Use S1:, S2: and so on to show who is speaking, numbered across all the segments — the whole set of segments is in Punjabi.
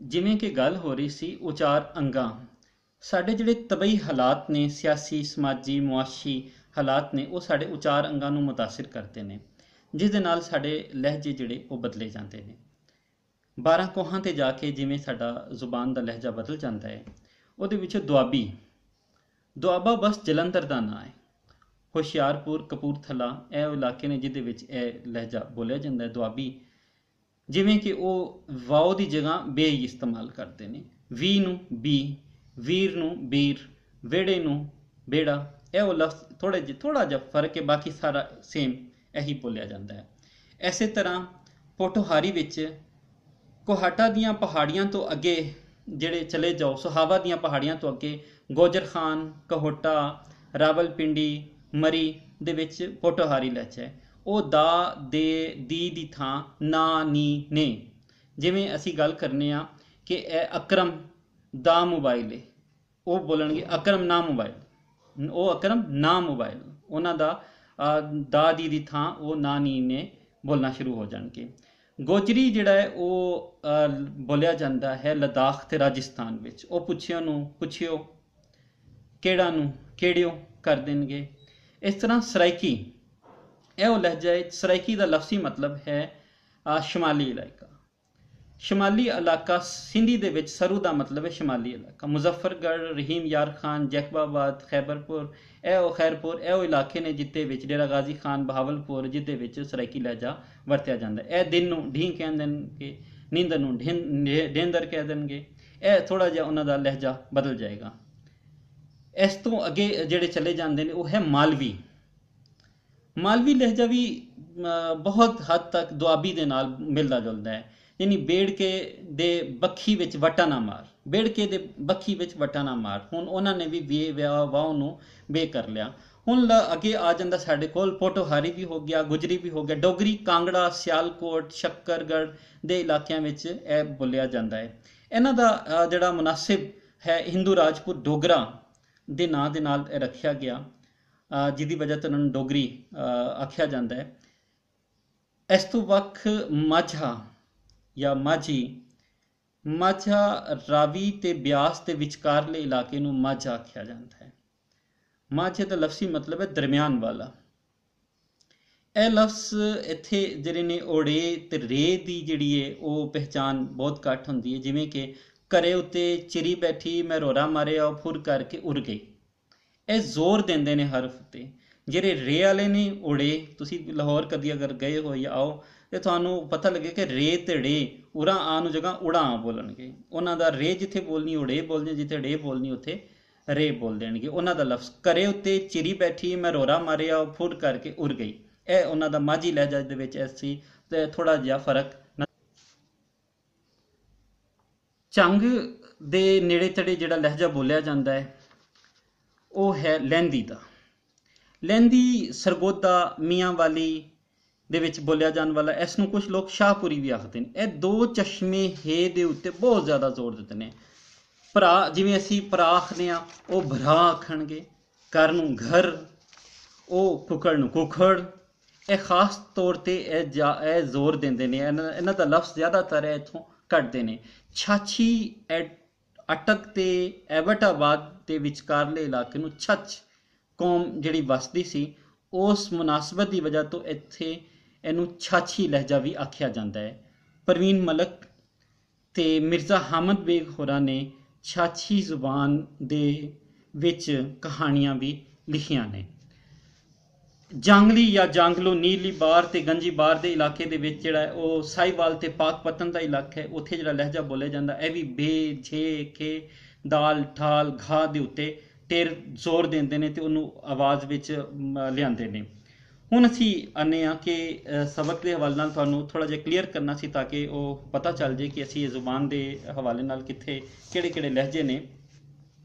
S1: ਜਿਵੇਂ ਕਿ ਗੱਲ ਹੋ ਰਹੀ ਸੀ ਉਚਾਰ ਅੰਗਾਂ। ਸਾਡੇ ਜਿਹੜੇ ਤਬਈ ਹਾਲਾਤ ਨੇ, ਸਿਆਸੀ ਸਮਾਜੀ ਮੁਆਸ਼ੀ ਹਾਲਾਤ ਨੇ, ਉਹ ਸਾਡੇ ਉਚਾਰ ਅੰਗਾਂ ਨੂੰ ਮੁਤਾਸਿਰ ਕਰਦੇ ਨੇ, ਜਿਸ ਦੇ ਨਾਲ ਸਾਡੇ ਲਹਿਜੇ ਜਿਹੜੇ ਉਹ ਬਦਲੇ ਜਾਂਦੇ ਨੇ। 12 ਕੋਹਾਂ ਤੇ ਜਾ ਕੇ ਜਿਵੇਂ ਸਾਡਾ ਜ਼ੁਬਾਨ ਦਾ ਲਹਿਜਾ ਬਦਲ ਜਾਂਦਾ ਹੈ, ਉਹਦੇ ਵਿੱਚ ਦੁਆਬਾ ਬਸ ਜਲੰਧਰ ਦਾ ਨਾਂ ਹੈ। ਹੁਸ਼ਿਆਰਪੁਰ, ਕਪੂਰਥਲਾ ਇਹ ਉਹ ਇਲਾਕੇ ਨੇ ਜਿਹਦੇ ਵਿੱਚ ਇਹ ਲਹਿਜਾ ਬੋਲਿਆ ਜਾਂਦਾ ਹੈ, ਦੁਆਬੀ। ਜਿਵੇਂ ਕਿ ਉਹ ਵਾਓ ਦੀ ਜਗ੍ਹਾ ਬੇ ਹੀ ਇਸਤੇਮਾਲ ਕਰਦੇ ਨੇ, ਵੀ ਨੂੰ ਬੀ, ਵੀਰ ਨੂੰ ਵੀਰ, ਵਿਹੜੇ ਨੂੰ ਵਿਹੜਾ। ਇਹ ਉਹ ਲਫ਼ਜ਼ ਥੋੜ੍ਹਾ ਜਿਹਾ ਫਰਕ ਹੈ, ਬਾਕੀ ਸਾਰਾ ਸੇਮ ਇਹੀ ਬੋਲਿਆ ਜਾਂਦਾ ਹੈ। ਇਸੇ ਤਰ੍ਹਾਂ ਪੋਠੋਹਾਰੀ ਵਿੱਚ ਕੋਹਾਟਾ ਦੀਆਂ ਪਹਾੜੀਆਂ ਤੋਂ ਅੱਗੇ ਜਿਹੜੇ ਚਲੇ ਜਾਓ, ਸੁਹਾਵਾ ਦੀਆਂ ਪਹਾੜੀਆਂ ਤੋਂ ਅੱਗੇ ਗੋਜਰ ਖਾਨ, ਕਹੋਟਾ, ਰਾਵਲਪਿੰਡੀ, ਮਰੀ ਦੇ ਵਿੱਚ ਪੋਠੋਹਾਰੀ ਲਹਿਜਾ ਹੈ। ਉਹ ਦਾ, ਦੇ, ਦੀ ਦੀ ਥਾਂ ਨਾ, ਨੀ, ਨੇ। ਜਿਵੇਂ ਅਸੀਂ ਗੱਲ ਕਰਨੇ ਆ ਕਿ ਇਹ ਅਕਰਮ ਦਾ ਮੋਬਾਈਲ ਹੈ, ਉਹ ਬੋਲਣਗੇ ਅਕਰਮ ਨਾ ਮੋਬਾਈਲ। ਉਹ ਅਕਰਮ ਨਾ ਮੋਬਾਈਲ, ਉਹਨਾਂ ਦਾ ਦੀ ਦੀ ਥਾਂ ਉਹ ਨਾ, ਨੀ, ਨੇ ਬੋਲਣਾ ਸ਼ੁਰੂ ਹੋ ਜਾਣਗੇ। ਗੋਜਰੀ ਜਿਹੜਾ ਹੈ ਉਹ ਬੋਲਿਆ ਜਾਂਦਾ ਹੈ ਲਦਾਖ ਅਤੇ ਰਾਜਸਥਾਨ ਵਿੱਚ। ਉਹ ਪੁੱਛਿਓ ਨੂੰ ਪੁੱਛਿਓ, ਕਿਹੜਾ ਨੂੰ ਕਿਹੜਿਓ ਕਰ ਦੇਣਗੇ। ਇਸ ਤਰ੍ਹਾਂ ਸਰਾਇਕੀ ਇਹ ਉਹ ਲਹਿਜਾ ਹੈ। ਸਰਾਇਕੀ ਦਾ ਲਫ਼ਜ਼ੀ ਮਤਲਬ ਹੈ ਸ਼ਮਾਲੀ ਇਲਾਕਾ। ਸ਼ਮਾਲੀ ਇਲਾਕਾ ਸਿੰਧੀ ਦੇ ਵਿੱਚ ਸਰੂ ਦਾ ਮਤਲਬ ਹੈ ਸ਼ਮਾਲੀ ਇਲਾਕਾ। ਮੁਜ਼ੱਫਰਗੜ੍ਹ, ਰਹੀਮ ਯਾਰ ਖਾਨ, ਜੈਕਬਾਬਾਦ, ਖੈਬਰਪੁਰ ਖੈਰਪੁਰ ਇਹ ਉਹ ਇਲਾਕੇ ਨੇ ਜਿੱਤੇ ਵਿੱਚ ਡੇਰਾ ਗਾਜ਼ੀ ਖਾਨ, ਬਹਾਵਲਪੁਰ, ਜਿਹਦੇ ਵਿੱਚ ਸਰਾਇਕੀ ਲਹਿਜਾ ਵਰਤਿਆ ਜਾਂਦਾ। ਇਹ ਦਿਨ ਨੂੰ ਢੀਂਗ ਕਹਿ ਦੇਣਗੇ, ਨੀਂਦਰ ਨੂੰ ਢੇਂਦਰ ਕਹਿ ਦੇਣਗੇ। ਇਹ ਥੋੜ੍ਹਾ ਜਿਹਾ ਉਹਨਾਂ ਦਾ ਲਹਿਜਾ ਬਦਲ ਜਾਏਗਾ। ਇਸ ਤੋਂ ਅੱਗੇ ਜਿਹੜੇ ਚਲੇ ਜਾਂਦੇ ਨੇ ਉਹ ਹੈ ਮਾਲਵੀ। ਮਾਲਵੀ ਲਹਿਜਾ ਵੀ ਬਹੁਤ ਹੱਦ ਤੱਕ ਦੁਆਬੀ ਦੇ ਨਾਲ ਮਿਲਦਾ ਜੁਲਦਾ ਹੈ। ਯਾਨੀ ਬੇੜਕੇ ਦੇ ਬੱਖੀ ਵਿੱਚ ਵਟਾ ਨਾ ਮਾਰ, ਬੇੜਕੇ ਦੇ ਬੱਖੀ ਵਿੱਚ ਵਟਾ ਨਾ ਮਾਰ। ਹੁਣ ਉਹਨਾਂ ਨੇ ਵੀ ਵਾਹ ਨੂੰ ਬੇ ਕਰ ਲਿਆ। ਹੁਣ ਅੱਗੇ ਆ ਜਾਂਦਾ ਸਾਡੇ ਕੋਲ ਪੋਠੋਹਾਰੀ ਵੀ ਹੋ ਗਿਆ, ਗੁਜਰੀ ਵੀ ਹੋ ਗਿਆ। ਡੋਗਰੀ ਕਾਂਗੜਾ, ਸਿਆਲਕੋਟ, ਸ਼ੱਕਰਗੜ੍ਹ ਦੇ ਇਲਾਕਿਆਂ ਵਿੱਚ ਇਹ ਬੋਲਿਆ ਜਾਂਦਾ ਹੈ। ਇਹਨਾਂ ਦਾ ਜਿਹੜਾ ਮੁਨਾਸਿਬ ਹੈ ਹਿੰਦੂ ਰਾਜਪੂਤ ਡੋਗਰਾ ਦੇ ਨਾਂ ਦੇ ਨਾਲ ਰੱਖਿਆ ਗਿਆ, ਜਿਹਦੀ ਵਜ੍ਹਾ ਤੋਂ ਉਹਨਾਂ ਨੂੰ ਡੋਗਰੀ ਆਖਿਆ ਜਾਂਦਾ ਹੈ। ਇਸ ਤੋਂ ਵੱਖ ਮਾਝਾ ਜਾਂ ਮਾਝਾ ਰਾਵੀ ਤੇ ਬਿਆਸ ਦੇ ਵਿਚਕਾਰਲੇ ਇਲਾਕੇ ਨੂੰ ਮਾਝਾ ਆਖਿਆ ਜਾਂਦਾ ਹੈ। ਮਾਝੇ ਦਾ ਲਫ਼ਜ਼ੀ ਮਤਲਬ ਹੈ ਦਰਮਿਆਨ ਵਾਲਾ। ਇਹ ਲਫ਼ਜ਼ ਇੱਥੇ ਜਿਹੜੇ ਨੇ ਓੜੇ ਤੇ ਰੇ ਦੀ ਜਿਹੜੀ ਹੈ ਉਹ ਪਹਿਚਾਣ ਬਹੁਤ ਘੱਟ ਹੁੰਦੀ ਹੈ। ਜਿਵੇਂ ਕਿ ਘਰੇ ਉੱਤੇ ਚਿਰੀ ਬੈਠੀ, ਮੈਂ ਰੋਰਾ ਮਾਰਿਆ, ਉਹ ਫੁਰ ਕਰਕੇ ਉੜ ਗਈ। ਇਹ ਜ਼ੋਰ ਦਿੰਦੇ ਨੇ ਹਰਫ ਉੱਤੇ। ਜਿਹੜੇ ਰੇ ਵਾਲੇ ਨੇ ਓੜੇ, ਤੁਸੀਂ ਲਾਹੌਰ ਕਦੀ ਅਗਰ ਗਏ ਹੋ ਜਾਂ ਆਓ ਤੇ ਤੁਹਾਨੂੰ ਪਤਾ ਲੱਗੇ ਕਿ ਰੇ ਤੇ ੜੇ ਉਰਾ ਆ ਨੂੰ ਜਗ੍ਹਾ ਉੜਾ ਬੋਲਣਗੇ। ਉਹਨਾਂ ਦਾ ਰੇ ਜਿੱਥੇ ਬੋਲਣੀ ਉਹ ੜੇ ਬੋਲਦੇ, ਜਿੱਥੇ ੜੇ ਬੋਲਣੀ ਉੱਥੇ ਰੇ ਬੋਲ ਦੇਣਗੇ। ਉਹਨਾਂ ਦਾ ਲਫ਼ਜ਼ ਘਰੇ ਉੱਤੇ ਚਿਰੀ ਬੈਠੀ, ਮੈਂ ਰੋਰਾ ਮਾਰਿਆ, ਉਹ ਫੁਰ ਕਰਕੇ ਉੜ ਗਈ। ਇਹ ਉਹਨਾਂ ਦਾ ਮਾਝੀ ਲਹਿਜਾ ਦੇ ਵਿੱਚ ਐਸੀ ਤੇ ਥੋੜ੍ਹਾ ਜਿਹਾ ਫਰਕ। ਝੰਗ ਦੇ ਨੇੜੇ ਤੇੜੇ ਜਿਹੜਾ ਲਹਿਜਾ ਬੋਲਿਆ ਜਾਂਦਾ ਹੈ ਉਹ ਹੈ ਲਹਿੰਦੀ ਦਾ। ਲਹਿੰਦੀ ਸਰਗੋਦਾ, ਮੀਆਂ ਵਾਲੀ ਦੇ ਵਿੱਚ ਬੋਲਿਆ ਜਾਣ ਵਾਲਾ। ਇਸ ਨੂੰ ਕੁਝ ਲੋਕ ਸ਼ਾਹਪੁਰੀ ਵੀ ਆਖਦੇ ਨੇ। ਇਹ ਦੋ ਚਸ਼ਮੇ ਹੇ ਦੇ ਉੱਤੇ ਬਹੁਤ ਜ਼ਿਆਦਾ ਜ਼ੋਰ ਦਿੰਦੇ ਨੇ। ਭਰਾ, ਜਿਵੇਂ ਅਸੀਂ ਭਰਾ ਆਖਦੇ ਹਾਂ, ਉਹ ਭਰਾ ਆਖਣਗੇ। ਘਰ ਨੂੰ ਘਰ, ਉਹ ਕੁੱਕੜ ਨੂੰ ਕੁੱਕੜ। ਇਹ ਖਾਸ ਤੌਰ 'ਤੇ ਇਹ ਜ਼ੋਰ ਦਿੰਦੇ ਨੇ। ਇਹਨਾਂ ਦਾ ਲਫ਼ਜ਼ ਜ਼ਿਆਦਾਤਰ ਹੈ ਇੱਥੋਂ ਕੱਢਦੇ ਨੇ। ਛਾਛੀ ਅਟਕ ਤੇ ਐਬਟਾਬਾਦ ਦੇ ਵਿਚਕਾਰਲੇ ਇਲਾਕੇ ਨੂੰ ਛੱਛ ਕੌਮ ਜਿਹੜੀ ਵਸਦੀ ਸੀ, ਉਸ ਮੁਨਾਸਬਤ ਦੀ ਵਜ੍ਹਾ ਤੋਂ ਇੱਥੇ ਇਹਨੂੰ ਛਾਛੀ ਲਹਿਜਾ ਵੀ ਆਖਿਆ ਜਾਂਦਾ ਹੈ। ਪਰਵੀਨ ਮਲਕ ਤੇ ਮਿਰਜ਼ਾ ਹਾਮਦ ਬੇਗ ਹੋਰਾਂ ਨੇ ਛਾਛੀ ਜ਼ੁਬਾਨ ਦੇ ਵਿੱਚ ਕਹਾਣੀਆਂ ਵੀ ਲਿਖੀਆਂ ਨੇ। ਜਾਂਗਲੀ ਜਾਂ ਜਾਂਗਲੋ, ਨੀਲੀ ਬਾਰ ਤੇ ਗੰਜੀ ਬਾਰ ਦੇ ਇਲਾਕੇ ਦੇ ਵਿੱਚ ਜਿਹੜਾ ਉਹ ਸਾਈਵਾਲ ਤੇ ਪਾਕਪਤਨ ਦਾ ਇਲਾਕਾ ਹੈ, ਉੱਥੇ ਜਿਹੜਾ ਲਹਿਜਾ ਬੋਲਿਆ ਜਾਂਦਾ ਇਹ ਵੀ ਬੇ, ਝੇ, ਕੇ, ਦਾਲ, ਠਾਲ, ਘਾ ਦੇ ਉੱਤੇ ਟੇਰ ਜ਼ੋਰ ਦਿੰਦੇ ਨੇ ਤੇ ਉਹਨੂੰ ਆਵਾਜ਼ ਵਿੱਚ ਲਿਆਉਂਦੇ ਨੇ। ਹੁਣ ਅਸੀਂ ਆਨੇ ਹਾਂ ਕਿ ਸਬਕ ਦੇ ਹਵਾਲੇ ਨਾਲ ਤੁਹਾਨੂੰ ਥੋੜ੍ਹਾ ਜਿਹਾ ਕਲੀਅਰ ਕਰਨਾ ਸੀ ਤਾਂ ਕਿ ਉਹ ਪਤਾ ਚੱਲ ਜਾਏ ਕਿ ਅਸੀਂ ਇਹ ਜ਼ੁਬਾਨ ਦੇ ਹਵਾਲੇ ਨਾਲ ਕਿੱਥੇ ਕਿਹੜੇ ਕਿਹੜੇ ਲਹਿਜੇ ਨੇ।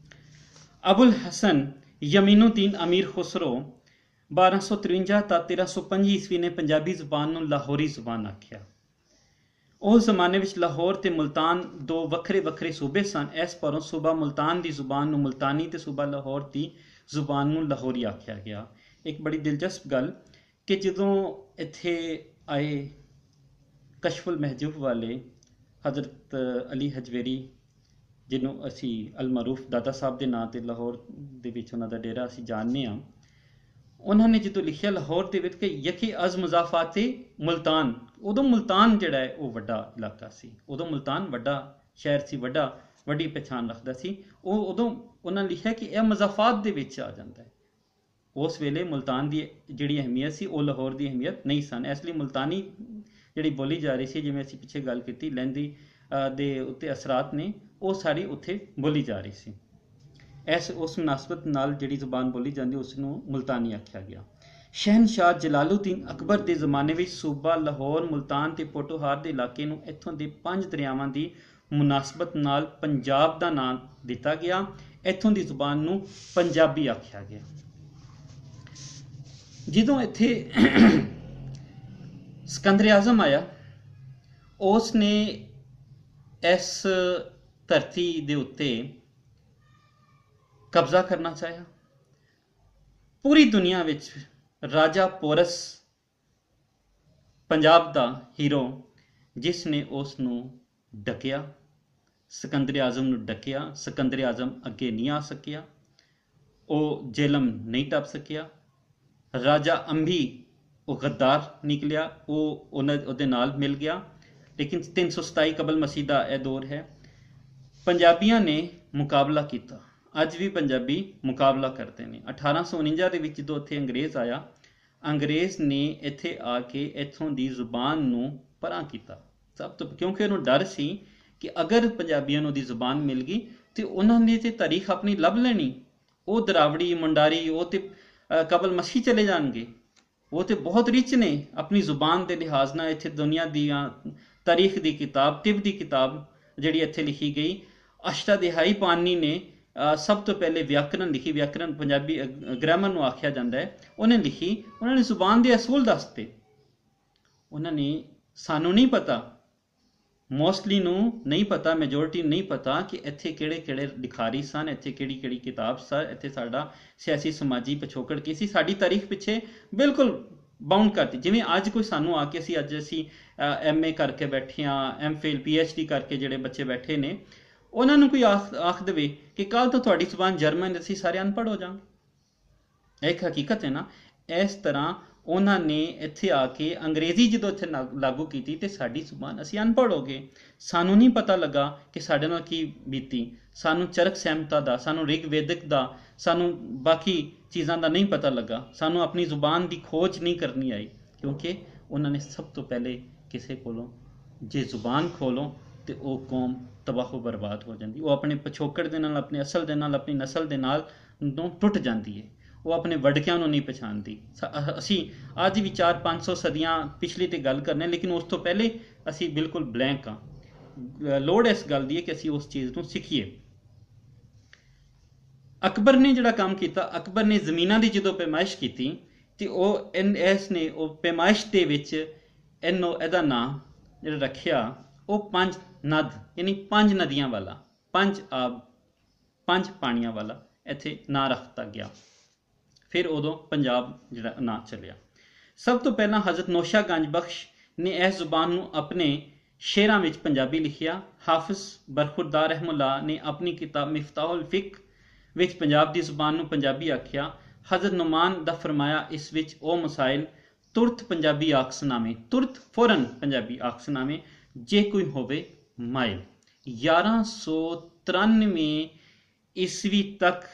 S1: ਅਬੁਲ ਹਸਨ ਯਮੀਨੁਦੀਨ ਅਮੀਰ ਖੁਸਰੋ 1253 ਤਾਂ 1325 ਈਸਵੀ ਨੇ ਪੰਜਾਬੀ ਜ਼ੁਬਾਨ ਨੂੰ ਲਾਹੌਰੀ ਜ਼ੁਬਾਨ ਆਖਿਆ। ਉਸ ਜ਼ਮਾਨੇ ਵਿੱਚ ਲਾਹੌਰ ਤੇ ਮੁਲਤਾਨ ਦੋ ਵੱਖਰੇ ਵੱਖਰੇ ਸੂਬੇ ਸਨ। ਇਸ ਪਰੋਂ ਸੂਬਾ ਮੁਲਤਾਨ ਦੀ ਜ਼ੁਬਾਨ ਨੂੰ ਮੁਲਤਾਨੀ ਤੇ ਸੂਬਾ ਲਾਹੌਰ ਦੀ ਜ਼ੁਬਾਨ ਨੂੰ ਲਾਹੌਰੀ ਆਖਿਆ ਗਿਆ। ਇੱਕ ਬੜੀ ਦਿਲਚਸਪ ਗੱਲ ਕਿ ਜਦੋਂ ਇੱਥੇ ਆਏ ਕਸ਼ਫੁਲ ਮਹਿਜੂਬ ਵਾਲੇ ਹਜ਼ਰਤ ਅਲੀ ਹਜਵੇਰੀ, ਜਿਹਨੂੰ ਅਸੀਂ ਅਲਮਰੂਫ ਦਾਦਾ ਸਾਹਿਬ ਦੇ ਨਾਂ 'ਤੇ ਲਾਹੌਰ ਦੇ ਵਿੱਚ ਉਹਨਾਂ ਦਾ ਡੇਰਾ ਅਸੀਂ ਜਾਣਦੇ ਹਾਂ, ਉਹਨਾਂ ਨੇ ਜਦੋਂ ਲਿਖਿਆ ਲਾਹੌਰ ਦੇ ਵਿੱਚ ਕਿ ਯਕੀ ਅਜ਼ ਮੁਜ਼ਾਫਾਤੇ ਮੁਲਤਾਨ, ਉਦੋਂ ਮੁਲਤਾਨ ਜਿਹੜਾ ਹੈ ਉਹ ਵੱਡਾ ਇਲਾਕਾ ਸੀ, ਉਦੋਂ ਮੁਲਤਾਨ ਵੱਡਾ ਸ਼ਹਿਰ ਸੀ, ਵੱਡੀ ਪਛਾਣ ਰੱਖਦਾ ਸੀ। ਉਹ ਉਦੋਂ ਉਹਨਾਂ ਨੇ ਲਿਖਿਆ ਕਿ ਇਹ ਮਜ਼ਾਫਾਤ ਦੇ ਵਿੱਚ ਆ ਜਾਂਦਾ ਹੈ। ਉਸ ਵੇਲੇ ਮੁਲਤਾਨ ਦੀ ਜਿਹੜੀ ਅਹਿਮੀਅਤ ਸੀ ਉਹ ਲਾਹੌਰ ਦੀ ਅਹਿਮੀਅਤ ਨਹੀਂ ਸਨ। ਇਸ ਲਈ ਮੁਲਤਾਨੀ ਜਿਹੜੀ ਬੋਲੀ ਜਾ ਰਹੀ ਸੀ, ਜਿਵੇਂ ਅਸੀਂ ਪਿੱਛੇ ਗੱਲ ਕੀਤੀ ਲਹਿੰਦੀ ਦੇ ਉੱਤੇ ਅਸਰਾਤ ਨੇ, ਉਹ ਸਾਰੀ ਉੱਥੇ ਬੋਲੀ ਜਾ ਰਹੀ ਸੀ। ਉਸ ਮੁਨਾਸਬਤ ਨਾਲ ਜਿਹੜੀ ਜ਼ੁਬਾਨ ਬੋਲੀ ਜਾਂਦੀ ਉਸ ਨੂੰ ਮੁਲਤਾਨੀ ਆਖਿਆ ਗਿਆ। ਸ਼ਹਿਨਸ਼ਾਹ ਜਲਾਲੁਦੀਨ ਅਕਬਰ ਦੇ ਜ਼ਮਾਨੇ ਵਿੱਚ ਸੂਬਾ ਲਾਹੌਰ, ਮੁਲਤਾਨ ਤੇ ਪੋਟੋਹਾਰ ਦੇ ਇਲਾਕੇ ਨੂੰ ਇੱਥੋਂ ਦੇ 5 ਦਰਿਆਵਾਂ ਦੀ ਮੁਨਾਸਬਤ ਨਾਲ ਪੰਜਾਬ ਦਾ ਨਾਂ ਦਿੱਤਾ ਗਿਆ। ਇੱਥੋਂ ਦੀ ਜ਼ੁਬਾਨ ਨੂੰ ਪੰਜਾਬੀ ਆਖਿਆ ਗਿਆ। ਜਦੋਂ ਇੱਥੇ ਸਿਕੰਦਰ ਆਜ਼ਮ ਆਇਆ, ਉਸ ਨੇ ਇਸ ਧਰਤੀ ਦੇ ਉੱਤੇ ਕਬਜ਼ਾ ਕਰਨਾ ਚਾਹਿਆ। ਪੂਰੀ ਦੁਨੀਆ ਵਿੱਚ ਰਾਜਾ ਪੋਰਸ ਪੰਜਾਬ ਦਾ ਹੀਰੋ, ਜਿਸ ਨੇ ਉਸ ਨੂੰ ਡਕਿਆ, ਸਿਕੰਦਰ ਆਜ਼ਮ ਨੂੰ ਡਕਿਆ। ਸਿਕੰਦਰ ਆਜ਼ਮ ਅੱਗੇ ਨਹੀਂ ਆ ਸਕਿਆ, ਉਹ ਜੇਹਲਮ ਨਹੀਂ ਟੱਪ ਸਕਿਆ। ਰਾਜਾ ਅੰਬੀ ਉਹ ਗੱਦਾਰ ਨਿਕਲਿਆ, ਉਹ ਉਹਦੇ ਨਾਲ ਮਿਲ ਗਿਆ। ਲੇਕਿਨ 327 ਕਬਲ ਮਸੀਹ ਦਾ ਇਹ ਦੌਰ ਹੈ। ਪੰਜਾਬੀਆਂ ਨੇ ਮੁਕਾਬਲਾ ਕੀਤਾ, ਅੱਜ ਵੀ ਪੰਜਾਬੀ ਮੁਕਾਬਲਾ ਕਰਦੇ ਨੇ। 1849 ਦੇ ਵਿੱਚ ਜਦੋਂ ਇੱਥੇ ਅੰਗਰੇਜ਼ ਆਇਆ, ਅੰਗਰੇਜ਼ ਨੇ ਇੱਥੇ ਆ ਕੇ ਇੱਥੋਂ ਦੀ ਜ਼ੁਬਾਨ ਨੂੰ ਪਰਾਂ ਕੀਤਾ। ਸਭ ਤੋਂ ਕਿਉਂਕਿ ਉਹਨੂੰ ਡਰ ਸੀ ਕਿ ਅਗਰ ਪੰਜਾਬੀਆਂ ਨੂੰ ਦੀ ਜ਼ੁਬਾਨ ਮਿਲ ਗਈ ਤੇ ਉਹਨਾਂ ਨੇ ਤੇ ਤਾਰੀਖ ਆਪਣੀ ਲੱਭ ਲੈਣੀ। ਉਹ ਦਰਾਵੜੀ, ਮੁੰਡਾਰੀ, ਉਹ ਤੇ ਕਬਲ ਮਸੀਹ ਚਲੇ ਜਾਣਗੇ। ਉਹ ਤੇ ਬਹੁਤ ਰਿਚ ਨੇ ਆਪਣੀ ਜ਼ੁਬਾਨ ਦੇ ਲਿਹਾਜ਼ ਨਾਲ। ਇੱਥੇ ਦੁਨੀਆ ਦੀਆਂ ਤਾਰੀਖ ਦੀ ਕਿਤਾਬ, ਤਿਬ ਦੀ ਕਿਤਾਬ ਜਿਹੜੀ ਇੱਥੇ ਲਿਖੀ ਗਈ, ਅਸ਼ਟਾਦਿਹਾਈ ਪਾਣੀ ਨੇ ਸਭ ਤੋਂ ਪਹਿਲੇ ਵਿਆਕਰਨ ਲਿਖੀ। ਵਿਆਕਰਨ ਪੰਜਾਬੀ ਗ੍ਰਾਮਰ ਨੂੰ ਆਖਿਆ ਜਾਂਦਾ ਹੈ। ਉਹਨੇ ਲਿਖੀ, ਉਹਨਾਂ ਨੇ ਜ਼ੁਬਾਨ ਦੇ ਅਸੂਲ ਦੱਸਤੇ। ਉਹਨਾਂ ਨੇ, ਸਾਨੂੰ ਨਹੀਂ ਪਤਾ, ਮੋਸਟਲੀ ਨੂੰ ਨਹੀਂ ਪਤਾ, ਮੈਜੋਰਿਟੀ ਨੂੰ ਨਹੀਂ ਪਤਾ ਕਿ ਇੱਥੇ ਕਿਹੜੇ ਕਿਹੜੇ ਲਿਖਾਰੀ ਸਨ, ਇੱਥੇ ਕਿਹੜੀ ਕਿਹੜੀ ਕਿਤਾਬ ਸਨ, ਇੱਥੇ ਸਾਡਾ ਸਿਆਸੀ ਸਮਾਜੀ ਪਿਛੋਕੜ ਕੀ ਸੀ। ਸਾਡੀ ਤਾਰੀਖ ਪਿੱਛੇ ਬਿਲਕੁਲ ਬਾਉਂਡ ਕਰਤੀ। ਜਿਵੇਂ ਅੱਜ ਕੋਈ ਸਾਨੂੰ ਆ ਕੇ ਅੱਜ ਅਸੀਂ MA ਕਰਕੇ ਬੈਠੇ ਹਾਂ, MPhil PhD ਕਰਕੇ ਜਿਹੜੇ ਬੱਚੇ ਬੈਠੇ ਨੇ, ਉਹਨਾਂ ਨੂੰ ਕੋਈ ਆਖ ਦੇਵੇ ਕਿ ਕੱਲ੍ਹ ਤੋਂ ਤੁਹਾਡੀ ਜ਼ੁਬਾਨ ਜਰਮਨ, ਅਸੀਂ ਸਾਰੇ ਅਨਪੜ੍ਹ ਹੋ ਜਾਵਾਂਗੇ। ਇੱਕ ਹਕੀਕਤ ਹੈ ਨਾ। ਇਸ ਤਰ੍ਹਾਂ ਉਹਨਾਂ ਨੇ ਇੱਥੇ ਆ ਕੇ ਅੰਗਰੇਜ਼ੀ ਜਦੋਂ ਇੱਥੇ ਲਾਗੂ ਕੀਤੀ ਤੇ ਸਾਡੀ ਜ਼ੁਬਾਨ, ਅਸੀਂ ਅਨਪੜ੍ਹ ਹੋ ਗਏ। ਸਾਨੂੰ ਨਹੀਂ ਪਤਾ ਲੱਗਾ ਕਿ ਸਾਡੇ ਨਾਲ ਕੀ ਬੀਤੀ। ਸਾਨੂੰ ਚਰਕ ਸਹਿਮਤਾ ਦਾ, ਸਾਨੂੰ ਰਿਗ ਵੇਦਕ ਦਾ, ਸਾਨੂੰ ਬਾਕੀ ਚੀਜ਼ਾਂ ਦਾ ਨਹੀਂ ਪਤਾ ਲੱਗਾ। ਸਾਨੂੰ ਆਪਣੀ ਜ਼ੁਬਾਨ ਦੀ ਖੋਜ ਨਹੀਂ ਕਰਨੀ ਆਈ, ਕਿਉਂਕਿ ਉਹਨਾਂ ਨੇ ਸਭ ਤੋਂ ਪਹਿਲੇ ਕਿਸੇ ਕੋਲੋਂ ਜੇ ਜ਼ੁਬਾਨ ਖੋਲੋ ਤੇ ਉਹ ਕੌਮ ਤਬਾਹ ਬਰਬਾਦ ਹੋ ਜਾਂਦੀ। ਉਹ ਆਪਣੇ ਪਿਛੋਕੜ ਦੇ ਨਾਲ, ਆਪਣੇ ਅਸਲ ਦੇ ਨਾਲ, ਆਪਣੀ ਨਸਲ ਦੇ ਨਾਲ ਟੁੱਟ ਜਾਂਦੀ ਹੈ। ਉਹ ਆਪਣੇ ਵਡਕਿਆਂ ਨੂੰ ਨਹੀਂ ਪਛਾਣਦੀ। ਅਸੀਂ ਅੱਜ ਵੀ 400-500 ਸਦੀਆਂ ਪਿਛਲੀ ਤੇ ਗੱਲ ਕਰਨੇ, ਲੇਕਿਨ ਉਸ ਤੋਂ ਪਹਿਲੇ ਅਸੀਂ ਬਿਲਕੁਲ ਬਲੈਂਕ ਹਾਂ। ਲੋੜ ਇਸ ਗੱਲ ਦੀ ਹੈ ਕਿ ਅਸੀਂ ਉਸ ਚੀਜ਼ ਨੂੰ ਸਿੱਖੀਏ। ਅਕਬਰ ਨੇ ਜਿਹੜਾ ਕੰਮ ਕੀਤਾ, ਅਕਬਰ ਨੇ ਜ਼ਮੀਨਾਂ ਦੀ ਜਦੋਂ ਪੈਮਾਇਸ਼ ਕੀਤੀ ਤੇ ਇਸ ਨੇ ਉਹ ਪੈਮਾਇਸ਼ ਦੇ ਵਿੱਚ ਇਹਦਾ ਨਾਂ ਜਿਹੜਾ ਰੱਖਿਆ, ਉਹ 5 ਨਦ ਯਾਨੀ 5 ਨਦੀਆਂ ਵਾਲਾ, 5 ਆਬ, 5 ਪਾਣੀਆਂ ਵਾਲਾ ਇੱਥੇ ਨਾਂ ਰੱਖਤਾ ਗਿਆ। ਫਿਰ ਉਦੋਂ ਪੰਜਾਬ ਜਿਹੜਾ ਨਾਂ ਚੱਲਿਆ। ਸਭ ਤੋਂ ਪਹਿਲਾਂ ਹਜ਼ਰਤ ਨੌਸ਼ਾ ਗੰਜ ਬਖਸ਼ ਨੇ ਇਸ ਜ਼ੁਬਾਨ ਨੂੰ ਆਪਣੇ ਸ਼ੇਰਾਂ ਵਿੱਚ ਪੰਜਾਬੀ ਲਿਖਿਆ। ਹਾਫਿਜ਼ ਬਰਖੁਰਦਾਰ ਰਹਿਮੁੱਲਾ ਨੇ ਆਪਣੀ ਕਿਤਾਬ ਮਿਫਤਾਹੁਲ ਫਿਕ ਵਿੱਚ ਪੰਜਾਬ ਦੀ ਜ਼ੁਬਾਨ ਨੂੰ ਪੰਜਾਬੀ ਆਖਿਆ। ਹਜ਼ਰਤ ਨੁਮਾਨ ਦਾ ਫਰਮਾਇਆ, ਇਸ ਵਿੱਚ ਉਹ ਮਸਾਇਲ ਤੁਰਤ ਪੰਜਾਬੀ ਆਖਸਨਾਮੇ, ਤੁਰਤ ਫੌਰਨ ਪੰਜਾਬੀ ਆਖਸਨਾਮੇ ਜੇ ਕੋਈ ਹੋਵੇ ਮਾਇਲ। 1193 ਈਸਵੀ ਤੱਕ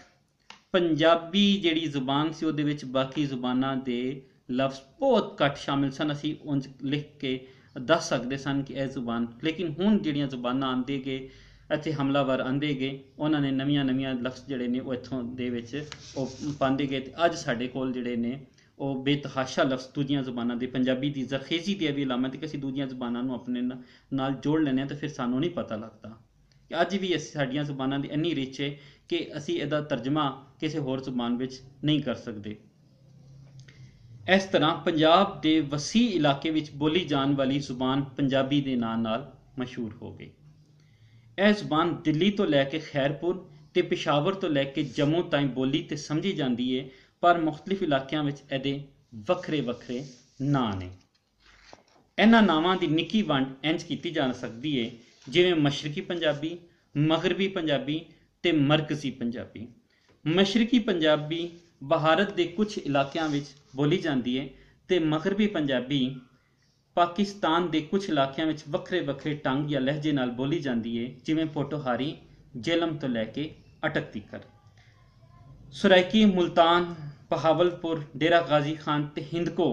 S1: ਪੰਜਾਬੀ ਜਿਹੜੀ ਜ਼ੁਬਾਨ ਸੀ ਉਹਦੇ ਵਿੱਚ ਬਾਕੀ ਜ਼ੁਬਾਨਾਂ ਦੇ ਲਫ਼ਜ਼ ਬਹੁਤ ਘੱਟ ਸ਼ਾਮਿਲ ਸਨ। ਅਸੀਂ ਉਂਝ ਲਿਖ ਕੇ ਦੱਸ ਸਕਦੇ ਸਨ ਕਿ ਇਹ ਜ਼ੁਬਾਨ, ਲੇਕਿਨ ਹੁਣ ਜਿਹੜੀਆਂ ਜ਼ੁਬਾਨਾਂ ਆਉਂਦੇ ਗਏ, ਇੱਥੇ ਹਮਲਾਵਰ ਆਉਂਦੇ ਗਏ, ਉਹਨਾਂ ਨੇ ਨਵੀਆਂ ਲਫ਼ਜ਼ ਜਿਹੜੇ ਨੇ ਉਹ ਇੱਥੋਂ ਦੇ ਵਿੱਚ ਉਹ ਪਾਉਂਦੇ ਗਏ। ਅਤੇ ਅੱਜ ਸਾਡੇ ਕੋਲ ਜਿਹੜੇ ਨੇ ਉਹ ਬੇਤਹਾਸ਼ਾ ਲਫ਼ਜ਼ ਦੂਜੀਆਂ ਜ਼ੁਬਾਨਾਂ ਦੇ, ਪੰਜਾਬੀ ਦੀ ਜ਼ਰਖੇਜ਼ੀ ਦੀ ਵੀ ਅਲਾਮਤ ਹੈ ਕਿ ਅਸੀਂ ਦੂਜੀਆਂ ਜ਼ੁਬਾਨਾਂ ਨੂੰ ਆਪਣੇ ਨਾਲ ਜੋੜ ਲੈਂਦੇ ਹਾਂ, ਤਾਂ ਫਿਰ ਸਾਨੂੰ ਨਹੀਂ ਪਤਾ ਲੱਗਦਾ ਕਿ ਅੱਜ ਵੀ ਸਾਡੀਆਂ ਜ਼ੁਬਾਨਾਂ ਦੀ ਇੰਨੀ ਰਿਚ ਹੈ ਕਿ ਅਸੀਂ ਇਹਦਾ ਤਰਜਮਾ ਕਿਸੇ ਹੋਰ ਜ਼ੁਬਾਨ ਵਿੱਚ ਨਹੀਂ ਕਰ ਸਕਦੇ। ਇਸ ਤਰ੍ਹਾਂ ਪੰਜਾਬ ਦੇ ਵਸੀ ਇਲਾਕੇ ਵਿੱਚ ਬੋਲੀ ਜਾਣ ਵਾਲੀ ਜ਼ੁਬਾਨ ਪੰਜਾਬੀ ਦੇ ਨਾਂ ਨਾਲ ਮਸ਼ਹੂਰ ਹੋ ਗਈ। ਇਹ ਜ਼ੁਬਾਨ ਦਿੱਲੀ ਤੋਂ ਲੈ ਕੇ ਖੈਰਪੁਰ ਤੇ ਪਿਸ਼ਾਵਰ ਤੋਂ ਲੈ ਕੇ ਜੰਮੂ ਤਾਈਂ ਬੋਲੀ ਤੇ ਸਮਝੀ ਜਾਂਦੀ ਹੈ, ਪਰ ਮੁਖਤਲਿਫ ਇਲਾਕਿਆਂ ਵਿੱਚ ਇਹਦੇ ਵੱਖਰੇ ਨਾਂ ਨੇ। ਇਹਨਾਂ ਨਾਵਾਂ ਦੀ ਨਿੱਕੀ ਵੰਡ ਇੰਝ ਕੀਤੀ ਜਾ ਸਕਦੀ ਹੈ ਜਿਵੇਂ ਮਸ਼ਰਕੀ ਪੰਜਾਬੀ, ਮਗਰਬੀ ਪੰਜਾਬੀ ਤੇ ਮਰਕਜ਼ੀ ਪੰਜਾਬੀ। ਮਸ਼ਰਕੀ ਪੰਜਾਬੀ ਭਾਰਤ ਦੇ ਕੁਝ ਇਲਾਕਿਆਂ ਵਿੱਚ ਬੋਲੀ ਜਾਂਦੀ ਹੈ ਤੇ ਮਗਰਬੀ ਪੰਜਾਬੀ ਪਾਕਿਸਤਾਨ ਦੇ ਕੁਝ ਇਲਾਕਿਆਂ ਵਿੱਚ ਵੱਖਰੇ ਵੱਖਰੇ ਢੰਗ ਜਾਂ ਲਹਿਜੇ ਨਾਲ ਬੋਲੀ ਜਾਂਦੀ ਹੈ, ਜਿਵੇਂ ਪੋਠੋਹਾਰੀ, ਜੇਹਲਮ ਤੋਂ ਲੈ ਕੇ ਅਟਕ ਤੀਕਰ। ਸਰਾਇਕੀ, ਮੁਲਤਾਨ, ਬਹਾਵਲਪੁਰ, ਡੇਰਾ ਗਾਜ਼ੀ ਖਾਨ ਤੇ ਹਿੰਦਕੋ,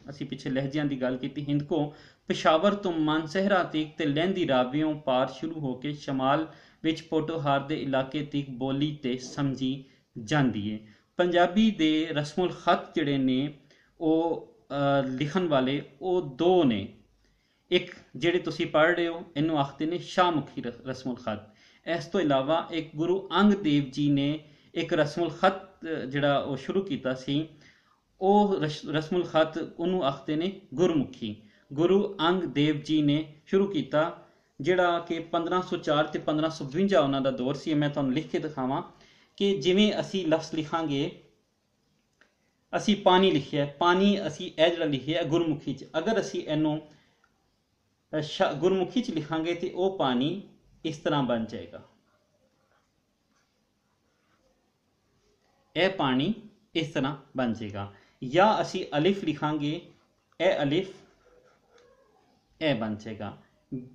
S1: ਅਸੀਂ ਪਿੱਛੇ ਲਹਿਜਿਆਂ ਦੀ ਗੱਲ ਕੀਤੀ, ਹਿੰਦਕੋ ਪਸ਼ਾਵਰ ਤੋਂ ਮਾਨਸਹਿਰਾ ਤੀਕ ਤੇ ਲਹਿੰਦੀ ਰਾਵਿਓਂ ਪਾਰ ਸ਼ੁਰੂ ਹੋ ਕੇ ਸ਼ਮਾਲ ਵਿੱਚ ਪੋਠੋਹਾਰ ਦੇ ਇਲਾਕੇ ਤੀਕ ਬੋਲੀ ਤੇ ਸਮਝੀ ਜਾਂਦੀ ਹੈ। ਪੰਜਾਬੀ ਦੇ ਰਸਮੁਲ ਖਤ ਜਿਹੜੇ ਨੇ ਉਹ ਲਿਖਣ ਵਾਲੇ ਉਹ ਦੋ ਨੇ। ਇੱਕ ਜਿਹੜੇ ਤੁਸੀਂ ਪੜ੍ਹ ਰਹੇ ਹੋ ਇਹਨੂੰ ਆਖਦੇ ਨੇ ਸ਼ਾਹਮੁਖੀ ਰਸਮੁਲ ਖਤ। ਇਸ ਤੋਂ ਇਲਾਵਾ ਇੱਕ ਗੁਰੂ ਅੰਗਦ ਦੇਵ ਜੀ ਨੇ ਇੱਕ ਰਸਮੁਲ ਖਤ ਜਿਹੜਾ ਉਹ ਸ਼ੁਰੂ ਕੀਤਾ ਸੀ, ਉਹ ਰਸਮੁਲ ਖਤ ਉਹਨੂੰ ਆਖਦੇ ਨੇ ਗੁਰਮੁਖੀ। ਗੁਰੂ ਅੰਗਦ ਦੇਵ ਜੀ ਨੇ ਸ਼ੁਰੂ ਕੀਤਾ, ਜਿਹੜਾ ਕਿ 1504 ਤੇ 1552 ਉਹਨਾਂ ਦਾ ਦੌਰ ਸੀ। ਮੈਂ ਤੁਹਾਨੂੰ ਲਿਖ ਕੇ ਦਿਖਾਵਾਂ ਕਿ ਜਿਵੇਂ ਅਸੀਂ ਲਫ਼ਜ਼ ਲਿਖਾਂਗੇ, ਅਸੀਂ ਪਾਣੀ ਲਿਖਿਆ, ਪਾਣੀ ਅਸੀਂ ਇਹ ਜਿਹੜਾ ਲਿਖਿਆ ਗੁਰਮੁਖੀ 'ਚ, ਅਗਰ ਅਸੀਂ ਇਹਨੂੰ ਗੁਰਮੁਖੀ 'ਚ ਲਿਖਾਂਗੇ ਤੇ ਉਹ ਪਾਣੀ ਇਸ ਤਰ੍ਹਾਂ ਬਣ ਜਾਏਗਾ, ਇਹ ਪਾਣੀ ਇਸ ਤਰ੍ਹਾਂ ਬਣ ਜਾਏਗਾ। ਜਾਂ ਅਸੀਂ ਅਲਿਫ ਲਿਖਾਂਗੇ, ਇਹ ਅਲਿਫ ਇਹ ਬਣ ਜਾਏਗਾ।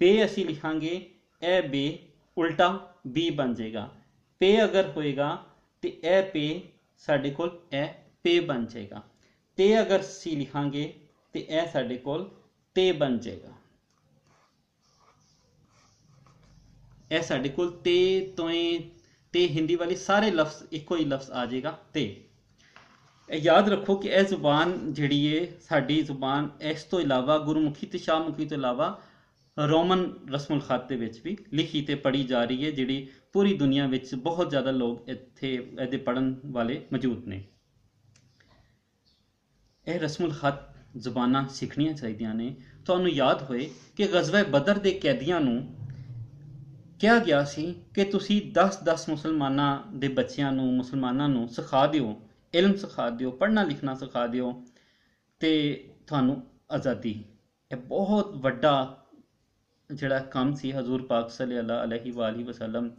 S1: ਬੇ ਅਸੀਂ ਲਿਖਾਂਗੇ, ਇਹ ਬੇ ਉਲਟਾ ਬੀ ਬਣ ਜਾਏਗਾ। ਪੇ ਅਗਰ ਹੋਏਗਾ ਤੇ ਇਹ ਪੇ ਸਾਡੇ ਕੋਲ ਇਹ ਪੇ ਬਣ ਜਾਏਗਾ। ਤੇ ਅਗਰ ਅਸੀਂ ਲਿਖਾਂਗੇ ਤੇ ਇਹ ਸਾਡੇ ਕੋਲ ਤੇ ਬਣ ਜਾਏਗਾ। ਇਹ ਸਾਡੇ ਕੋਲ ਤੇ, ਤੋਏ ਤੇ ਹਿੰਦੀ ਵਾਲੇ ਸਾਰੇ ਲਫ਼ਜ਼ ਇੱਕੋ ਹੀ ਲਫ਼ਜ਼ ਆ ਜਾਏਗਾ ਤੇ। ਯਾਦ ਰੱਖੋ ਕਿ ਇਹ ਜ਼ੁਬਾਨ ਜਿਹੜੀ ਹੈ ਸਾਡੀ ਜ਼ੁਬਾਨ, ਇਸ ਤੋਂ ਇਲਾਵਾ ਗੁਰਮੁਖੀ ਤੇ ਸ਼ਾਹਮੁਖੀ ਤੋਂ ਇਲਾਵਾ ਰੋਮਨ ਰਸਮੁਲ ਖਤ ਦੇ ਵਿੱਚ ਵੀ ਲਿਖੀ ਤੇ ਪੜ੍ਹੀ ਜਾ ਰਹੀ ਹੈ, ਜਿਹੜੀ ਪੂਰੀ ਦੁਨੀਆ ਵਿੱਚ ਬਹੁਤ ਜ਼ਿਆਦਾ ਲੋਕ ਇੱਥੇ ਇਹਦੇ ਪੜ੍ਹਨ ਵਾਲੇ ਮੌਜੂਦ ਨੇ। ਇਹ ਰਸਮੁਲ ਖਤ ਜ਼ੁਬਾਨਾਂ ਸਿੱਖਣੀਆਂ ਚਾਹੀਦੀਆਂ ਨੇ। ਤੁਹਾਨੂੰ ਯਾਦ ਹੋਏ ਕਿ ਗ਼ਜ਼ਵਾ ਬਦਰ ਦੇ ਕੈਦੀਆਂ ਨੂੰ ਕਿਹਾ ਗਿਆ ਸੀ ਕਿ ਤੁਸੀਂ 10-10 ਮੁਸਲਮਾਨਾਂ ਦੇ ਬੱਚਿਆਂ ਨੂੰ, ਮੁਸਲਮਾਨਾਂ ਨੂੰ ਸਿਖਾ ਦਿਓ, ਇਲਮ ਸਿਖਾ ਦਿਓ, ਪੜ੍ਹਨਾ ਲਿਖਣਾ ਸਿਖਾ ਦਿਓ ਤੇ ਤੁਹਾਨੂੰ ਆਜ਼ਾਦੀ। ਇਹ ਬਹੁਤ ਵੱਡਾ ਜਿਹੜਾ ਕੰਮ ਸੀ ਹਜ਼ੂਰ ਪਾਕ ਸੱਲੱਲਾਹੁ ਅਲੈਹਿ ਵਸੱਲਮ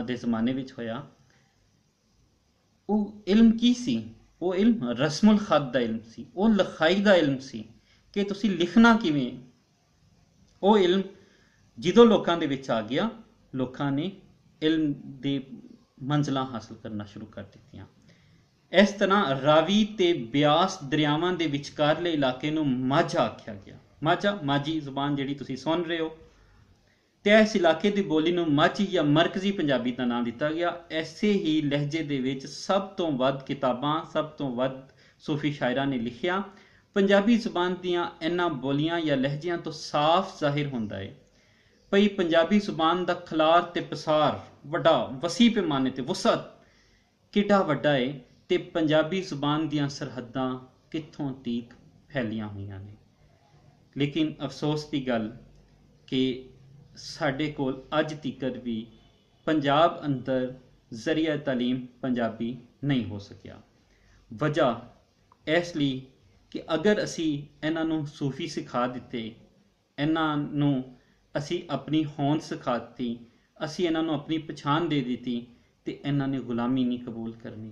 S1: ਦੇ ਜ਼ਮਾਨੇ ਵਿੱਚ ਹੋਇਆ। ਉਹ ਇਲਮ ਕੀ ਸੀ? ਉਹ ਇਲਮ ਰਸਮੁਲ ਖਤ ਦਾ ਇਲਮ ਸੀ, ਉਹ ਲਿਖਾਈ ਦਾ ਇਲਮ ਸੀ ਕਿ ਤੁਸੀਂ ਲਿਖਣਾ ਕਿਵੇਂ। ਉਹ ਇਲਮ ਜਦੋਂ ਲੋਕਾਂ ਦੇ ਵਿੱਚ ਆ ਗਿਆ, ਲੋਕਾਂ ਨੇ ਇਲਮ ਦੇ ਮੰਜ਼ਲਾਂ ਹਾਸਲ ਕਰਨਾ ਸ਼ੁਰੂ ਕਰ ਦਿੱਤੀਆਂ। ਇਸ ਤਰ੍ਹਾਂ ਰਾਵੀ ਤੇ ਬਿਆਸ ਦਰਿਆਵਾਂ ਦੇ ਵਿਚਕਾਰਲੇ ਇਲਾਕੇ ਨੂੰ ਮਾਝਾ ਆਖਿਆ ਗਿਆ। ਮਾਝਾ, ਮਾਝੀ ਜ਼ੁਬਾਨ ਜਿਹੜੀ ਤੁਸੀਂ ਸੁਣ ਰਹੇ ਹੋ, ਤੇ ਇਸ ਇਲਾਕੇ ਦੀ ਬੋਲੀ ਨੂੰ ਮਾਝੀ ਜਾਂ ਮਰਕਜ਼ੀ ਪੰਜਾਬੀ ਦਾ ਨਾਮ ਦਿੱਤਾ ਗਿਆ। ਐਸੇ ਹੀ ਲਹਿਜੇ ਦੇ ਵਿੱਚ ਸਭ ਤੋਂ ਵੱਧ ਕਿਤਾਬਾਂ, ਸਭ ਤੋਂ ਵੱਧ ਸੂਫੀ ਸ਼ਾਇਰਾਂ ਨੇ ਲਿਖਿਆ। ਪੰਜਾਬੀ ਜ਼ੁਬਾਨ ਦੀਆਂ ਇਹਨਾਂ ਬੋਲੀਆਂ ਜਾਂ ਲਹਿਜਿਆਂ ਤੋਂ ਸਾਫ਼ ਜ਼ਾਹਿਰ ਹੁੰਦਾ ਹੈ ਭਈ ਪੰਜਾਬੀ ਜ਼ੁਬਾਨ ਦਾ ਖਲਾਰ ਤੇ ਪਸਾਰ ਵੱਡਾ, ਵਸੀ ਪੈਮਾਨੇ ਤੇ ਵਸਅਤ ਕਿੱਡਾ ਵੱਡਾ ਹੈ ਤੇ ਪੰਜਾਬੀ ਜ਼ੁਬਾਨ ਦੀਆਂ ਸਰਹੱਦਾਂ ਕਿੱਥੋਂ ਤੀਕ ਫੈਲੀਆਂ ਹੋਈਆਂ ਨੇ। ਲੇਕਿਨ ਅਫਸੋਸ ਦੀ ਗੱਲ ਕਿ ਸਾਡੇ ਕੋਲ ਅੱਜ ਤੀਕਰ ਵੀ ਪੰਜਾਬ ਅੰਦਰ ਜ਼ਰੀਆ ਤਾਲੀਮ ਪੰਜਾਬੀ ਨਹੀਂ ਹੋ ਸਕਿਆ। ਵਜ੍ਹਾ ਇਸ ਲਈ ਕਿ ਅਗਰ ਅਸੀਂ ਇਹਨਾਂ ਨੂੰ ਸੂਫੀ ਸਿਖਾ ਦਿੱਤੇ, ਇਹਨਾਂ ਨੂੰ ਅਸੀਂ ਆਪਣੀ ਹੋਂਦ ਸਿਖਾ ਦਿੱਤੀ, ਅਸੀਂ ਇਹਨਾਂ ਨੂੰ ਆਪਣੀ ਪਛਾਣ ਦੇ ਦਿੱਤੀ, ਤੇ ਇਹਨਾਂ ਨੇ ਗੁਲਾਮੀ ਨਹੀਂ ਕਬੂਲ ਕਰਨੀ।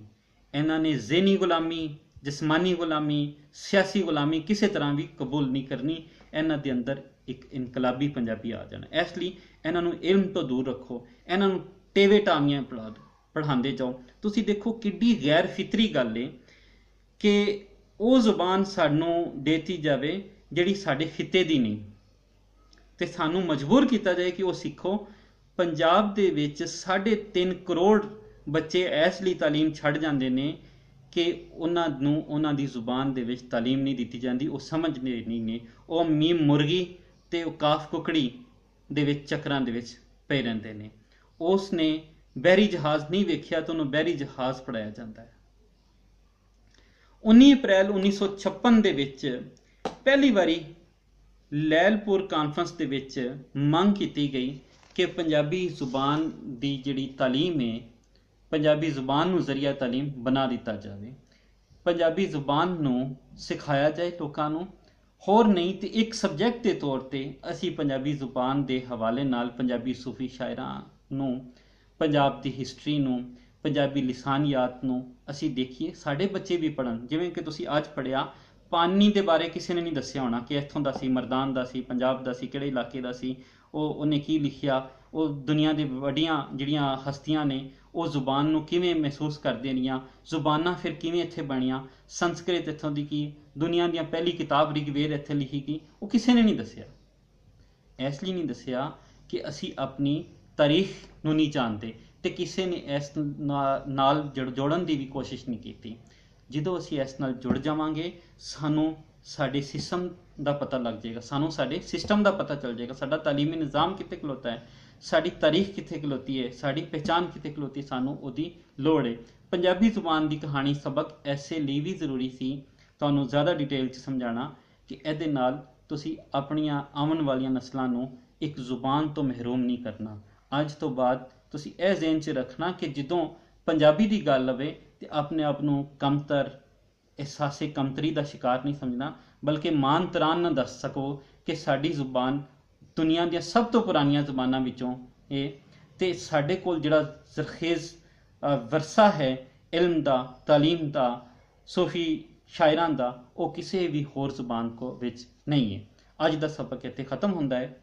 S1: ਇਹਨਾਂ ਨੇ ਜ਼ਿਹਨੀ ਗੁਲਾਮੀ, ਜਿਸਮਾਨੀ ਗੁਲਾਮੀ, ਸਿਆਸੀ ਗੁਲਾਮੀ ਕਿਸੇ ਤਰ੍ਹਾਂ ਵੀ ਕਬੂਲ ਨਹੀਂ ਕਰਨੀ। ਇਹਨਾਂ ਦੇ ਅੰਦਰ ਇੱਕ ਇਨਕਲਾਬੀ ਪੰਜਾਬੀ ਆ ਜਾਣਾ। ਇਸ ਲਈ ਇਹਨਾਂ ਨੂੰ ਇਲਮ ਤੋਂ ਦੂਰ ਰੱਖੋ, ਇਹਨਾਂ ਨੂੰ ਟੇਵੇ ਟਾਮੀਆਂ ਪੜ੍ਹਾਉਂਦੇ ਜਾਓ। ਤੁਸੀਂ ਦੇਖੋ ਕਿੱਡੀ ਗੈਰ ਫਿਤਰੀ ਗੱਲ ਹੈ ਕਿ ਉਹ ਜ਼ੁਬਾਨ ਸਾਨੂੰ ਦੇਤੀ ਜਾਵੇ ਜਿਹੜੀ ਸਾਡੇ ਖਿੱਤੇ ਦੀ ਨਹੀਂ, ਤੇ ਸਾਨੂੰ ਮਜਬੂਰ ਕੀਤਾ ਜਾਏ ਕਿ ਉਹ ਸਿੱਖੋ। ਪੰਜਾਬ ਦੇ ਵਿੱਚ 3.5 ਕਰੋੜ ਬੱਚੇ ਇਸ ਲਈ ਤਾਲੀਮ ਛੱਡ ਜਾਂਦੇ ਨੇ ਕਿ ਉਹਨਾਂ ਨੂੰ ਉਹਨਾਂ ਦੀ ਜ਼ੁਬਾਨ ਦੇ ਵਿੱਚ ਤਾਲੀਮ ਨਹੀਂ ਦਿੱਤੀ ਜਾਂਦੀ, ਉਹ ਸਮਝਦੇ ਨਹੀਂ ਨੇ। ਉਹ ਮੀਮ ਮੁਰਗੀ ਤੇ ਉਹ ਕਾਫ ਕੁਕੜੀ ਦੇ ਵਿੱਚ ਚੱਕਰਾਂ ਦੇ ਵਿੱਚ ਪਏ ਰਹਿੰਦੇ ਨੇ। ਉਸ ਨੇ ਬਹਿਰੀ ਜਹਾਜ਼ ਨਹੀਂ ਵੇਖਿਆ ਤਾਂ ਉਹਨੂੰ ਬਹਿਰੀ ਜਹਾਜ਼ ਪੜ੍ਹਾਇਆ ਜਾਂਦਾ ਹੈ। 19 ਅਪ੍ਰੈਲ 1956 ਦੇ ਵਿੱਚ ਪਹਿਲੀ ਵਾਰੀ ਲੈਲਪੁਰ ਕਾਨਫਰੰਸ ਦੇ ਵਿੱਚ ਮੰਗ ਕੀਤੀ ਗਈ ਕਿ ਪੰਜਾਬੀ ਜ਼ੁਬਾਨ ਦੀ ਜਿਹੜੀ ਤਾਲੀਮ ਹੈ, ਪੰਜਾਬੀ ਜ਼ੁਬਾਨ ਨੂੰ ਜ਼ਰੀਆ ਤਾਲੀਮ ਬਣਾ ਦਿੱਤਾ ਜਾਵੇ। ਪੰਜਾਬੀ ਜ਼ੁਬਾਨ ਨੂੰ ਸਿਖਾਇਆ ਜਾਏ ਲੋਕਾਂ ਨੂੰ। ਹੋਰ ਨਹੀਂ ਤੇ ਇੱਕ ਸਬਜੈਕਟ ਦੇ ਤੌਰ ਤੇ ਅਸੀਂ ਪੰਜਾਬੀ ਜ਼ੁਬਾਨ ਦੇ ਹਵਾਲੇ ਨਾਲ ਪੰਜਾਬੀ ਸੂਫੀ ਸ਼ਾਇਰਾਂ ਨੂੰ, ਪੰਜਾਬ ਦੀ ਹਿਸਟਰੀ ਨੂੰ, ਪੰਜਾਬੀ ਲਿਸਾਨੀਆਤ ਨੂੰ ਅਸੀਂ ਦੇਖੀਏ, ਸਾਡੇ ਬੱਚੇ ਵੀ ਪੜ੍ਹਨ। ਜਿਵੇਂ ਕਿ ਤੁਸੀਂ ਅੱਜ ਪੜ੍ਹਿਆ, ਪਾਨੀ ਦੇ ਬਾਰੇ ਕਿਸੇ ਨੇ ਨਹੀਂ ਦੱਸਿਆ ਹੋਣਾ ਕਿ ਇੱਥੋਂ ਦਾ ਸੀ, ਮਰਦਾਨ ਦਾ ਸੀ, ਪੰਜਾਬ ਦਾ ਸੀ, ਕਿਹੜੇ ਇਲਾਕੇ ਦਾ ਸੀ, ਉਹਨੇ ਕੀ ਲਿਖਿਆ, ਉਹ ਦੁਨੀਆ ਦੇ ਵੱਡੀਆਂ ਜਿਹੜੀਆਂ ਹਸਤੀਆਂ ਨੇ ਉਹ ਜ਼ੁਬਾਨ ਨੂੰ ਕਿਵੇਂ ਮਹਿਸੂਸ ਕਰਦੇ ਰਹੀਆਂ, ਜ਼ੁਬਾਨਾਂ ਫਿਰ ਕਿਵੇਂ ਇੱਥੇ ਬਣੀਆਂ, ਸੰਸਕ੍ਰਿਤ ਇੱਥੋਂ ਦੀ ਕੀ, ਦੁਨੀਆ ਦੀਆਂ ਪਹਿਲੀ ਕਿਤਾਬ ਰਿਗਵੇਦ ਇੱਥੇ ਲਿਖੀ ਗਈ, ਉਹ ਕਿਸੇ ਨੇ ਨਹੀਂ ਦੱਸਿਆ। ਇਸ ਲਈ ਨਹੀਂ ਦੱਸਿਆ ਕਿ ਅਸੀਂ ਆਪਣੀ ਤਾਰੀਖ ਨੂੰ ਨਹੀਂ ਜਾਣਦੇ ਤੇ ਕਿਸੇ ਨੇ ਇਸ ਨਾਲ ਜੋੜਨ ਦੀ ਵੀ ਕੋਸ਼ਿਸ਼ ਨਹੀਂ ਕੀਤੀ। ਜਦੋਂ ਅਸੀਂ ਇਸ ਨਾਲ ਜੁੜ ਜਾਵਾਂਗੇ, ਸਾਨੂੰ ਸਾਡੇ ਸਿਸਟਮ ਦਾ ਪਤਾ ਲੱਗ ਜਾਏਗਾ, ਸਾਨੂੰ ਸਾਡੇ ਸਿਸਟਮ ਦਾ ਪਤਾ ਚੱਲ ਜਾਏਗਾ, ਸਾਡਾ ਤਾਲੀਮੀ ਨਿਜ਼ਾਮ ਕਿੱਥੇ ਖਲੋਤਾ ਹੈ, ਸਾਡੀ ਤਾਰੀਖ ਕਿੱਥੇ ਖਲੋਤੀ ਹੈ, ਸਾਡੀ ਪਹਿਚਾਨ ਕਿੱਥੇ ਖਲੋਤੀ ਹੈ, ਸਾਨੂੰ ਉਹਦੀ ਲੋੜ ਹੈ। ਪੰਜਾਬੀ ਜ਼ੁਬਾਨ ਦੀ ਕਹਾਣੀ ਸਬਕ ਐਸੇ ਲਈ ਵੀ ਜ਼ਰੂਰੀ ਸੀ ਤੁਹਾਨੂੰ ਜ਼ਿਆਦਾ ਡਿਟੇਲ 'ਚ ਸਮਝਾਉਣਾ ਕਿ ਇਹਦੇ ਨਾਲ ਤੁਸੀਂ ਆਪਣੀਆਂ ਆਉਣ ਵਾਲੀਆਂ ਨਸਲਾਂ ਨੂੰ ਇੱਕ ਜ਼ੁਬਾਨ ਤੋਂ ਮਹਿਰੂਮ ਨਹੀਂ ਕਰਨਾ। ਅੱਜ ਤੋਂ ਬਾਅਦ ਤੁਸੀਂ ਇਹ ਜ਼ਿਹਨ 'ਚ ਰੱਖਣਾ ਕਿ ਜਦੋਂ ਪੰਜਾਬੀ ਦੀ ਗੱਲ ਆਵੇ ਤੇ ਆਪਣੇ ਆਪ ਨੂੰ ਕਮਤਰ, ਅਹਿਸਾਸੇ ਕਮਤਰੀ ਦਾ ਸ਼ਿਕਾਰ ਨਹੀਂ ਸਮਝਣਾ, ਬਲਕਿ ਮਾਨ ਤਰਾਨ ਨਾ ਦੱਸ ਸਕੋ ਕਿ ਸਾਡੀ ਜ਼ੁਬਾਨ ਦੁਨੀਆ ਦੀਆਂ ਸਭ ਤੋਂ ਪੁਰਾਣੀਆਂ ਜ਼ੁਬਾਨਾਂ ਵਿੱਚੋਂ ਇਹ, ਤੇ ਸਾਡੇ ਕੋਲ ਜਿਹੜਾ ਜ਼ਰਖੇਜ਼ ਵਰਸਾ ਹੈ ਇਲਮ ਦਾ, ਤਾਲੀਮ ਦਾ, ਸੂਫੀ ਸ਼ਾਇਰਾਂ ਦਾ, ਉਹ ਕਿਸੇ ਵੀ ਹੋਰ ਜ਼ੁਬਾਨ ਵਿੱਚ ਨਹੀਂ ਹੈ। ਅੱਜ ਦਾ ਸਬਕ ਇੱਥੇ ਖਤਮ ਹੁੰਦਾ ਹੈ।